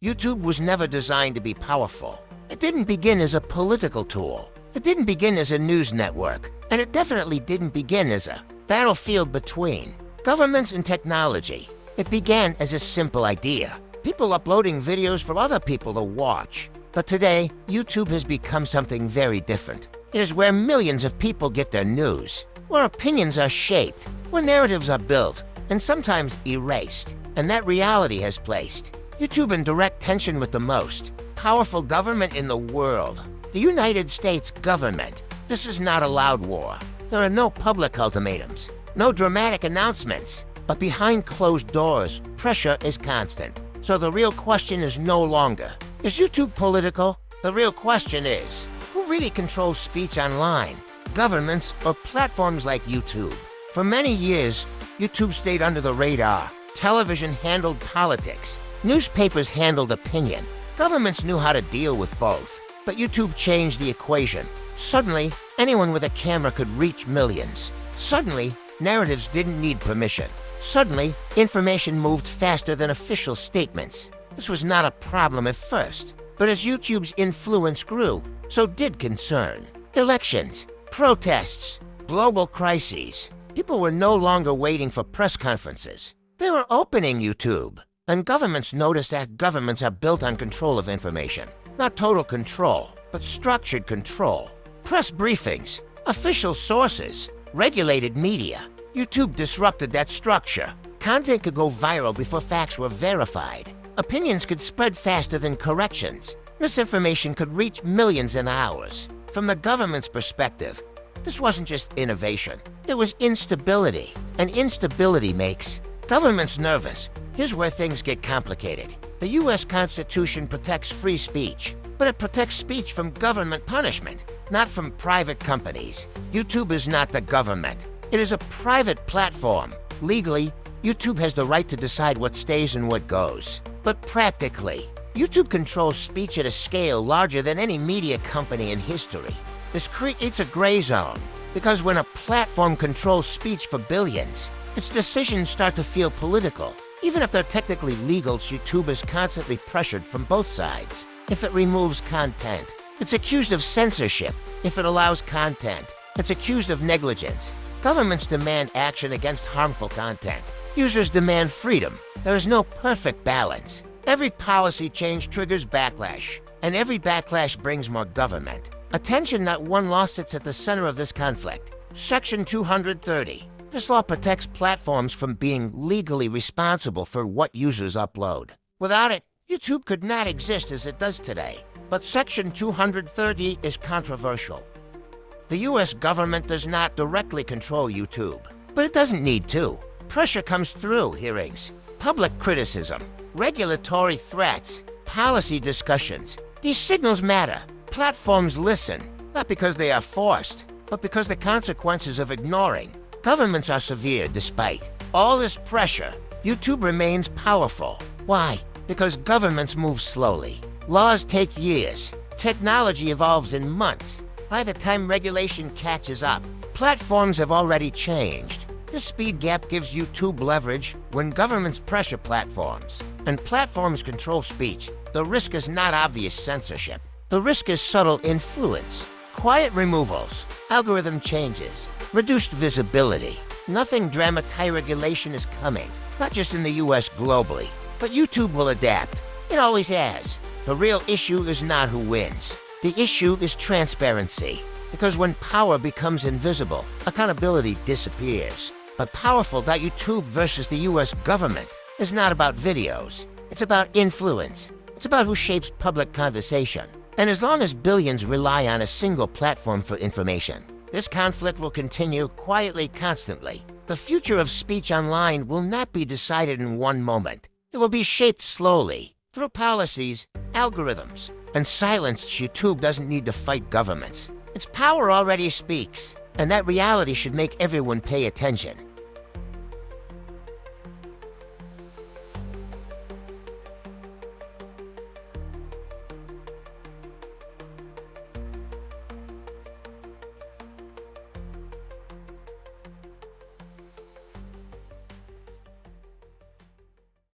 YouTube was never designed to be powerful. It didn't begin as a political tool. It didn't begin as a news network. And it definitely didn't begin as a battlefield between governments and technology. It began as a simple idea. People uploading videos for other people to watch. But today, YouTube has become something very different. It is where millions of people get their news, where opinions are shaped, where narratives are built, and sometimes erased. And that reality has placed YouTube in direct tension with the most powerful government in the world, the United States government. This is not a loud war. There are no public ultimatums, no dramatic announcements. But behind closed doors, pressure is constant. So the real question is no longer, is YouTube political? The real question is, who really controls speech online? Governments or platforms like YouTube? For many years, YouTube stayed under the radar. Television handled politics. Newspapers handled opinion. Governments knew how to deal with both. But YouTube changed the equation. Suddenly, anyone with a camera could reach millions. Suddenly, narratives didn't need permission. Suddenly, information moved faster than official statements. This was not a problem at first. But as YouTube's influence grew, so did concern. Elections, protests, global crises. People were no longer waiting for press conferences. They were opening YouTube. And governments noticed that governments are built on control of information. Not total control, but structured control. Press briefings, official sources, regulated media. YouTube disrupted that structure. Content could go viral before facts were verified. Opinions could spread faster than corrections. Misinformation could reach millions in hours. From the government's perspective, this wasn't just innovation. It was instability. And instability makes governments nervous. Here's where things get complicated. The U.S. Constitution protects free speech, but it protects speech from government punishment, not from private companies. YouTube is not the government. It is a private platform. Legally, YouTube has the right to decide what stays and what goes. But practically, YouTube controls speech at a scale larger than any media company in history. This creates a gray zone, because when a platform controls speech for billions, its decisions start to feel political. Even if they're technically legal, YouTube is constantly pressured from both sides. If it removes content, it's accused of censorship. If it allows content, it's accused of negligence. Governments demand action against harmful content. Users demand freedom. There is no perfect balance. Every policy change triggers backlash, and every backlash brings more government. Attention, not one law sits at the center of this conflict. Section 230. This law protects platforms from being legally responsible for what users upload. Without it, YouTube could not exist as it does today. But Section 230 is controversial. The U.S. government does not directly control YouTube, but it doesn't need to. Pressure comes through hearings, public criticism, regulatory threats, policy discussions. These signals matter. Platforms listen, not because they are forced, but because the consequences of ignoring governments are severe. Despite all this pressure, YouTube remains powerful. Why? Because governments move slowly. Laws take years. Technology evolves in months. By the time regulation catches up, platforms have already changed. This speed gap gives YouTube leverage when governments pressure platforms. And platforms control speech. The risk is not obvious censorship. The risk is subtle influence. Quiet removals, algorithm changes, reduced visibility. Nothing dramatic regulation is coming, not just in the US, globally. But YouTube will adapt. It always has. The real issue is not who wins. The issue is transparency. Because when power becomes invisible, accountability disappears. But powerful.YouTube versus the US government is not about videos. It's about influence. It's about who shapes public conversation. And as long as billions rely on a single platform for information, this conflict will continue quietly, constantly. The future of speech online will not be decided in one moment. It will be shaped slowly, through policies, algorithms, and silence. YouTube doesn't need to fight governments. Its power already speaks, and that reality should make everyone pay attention.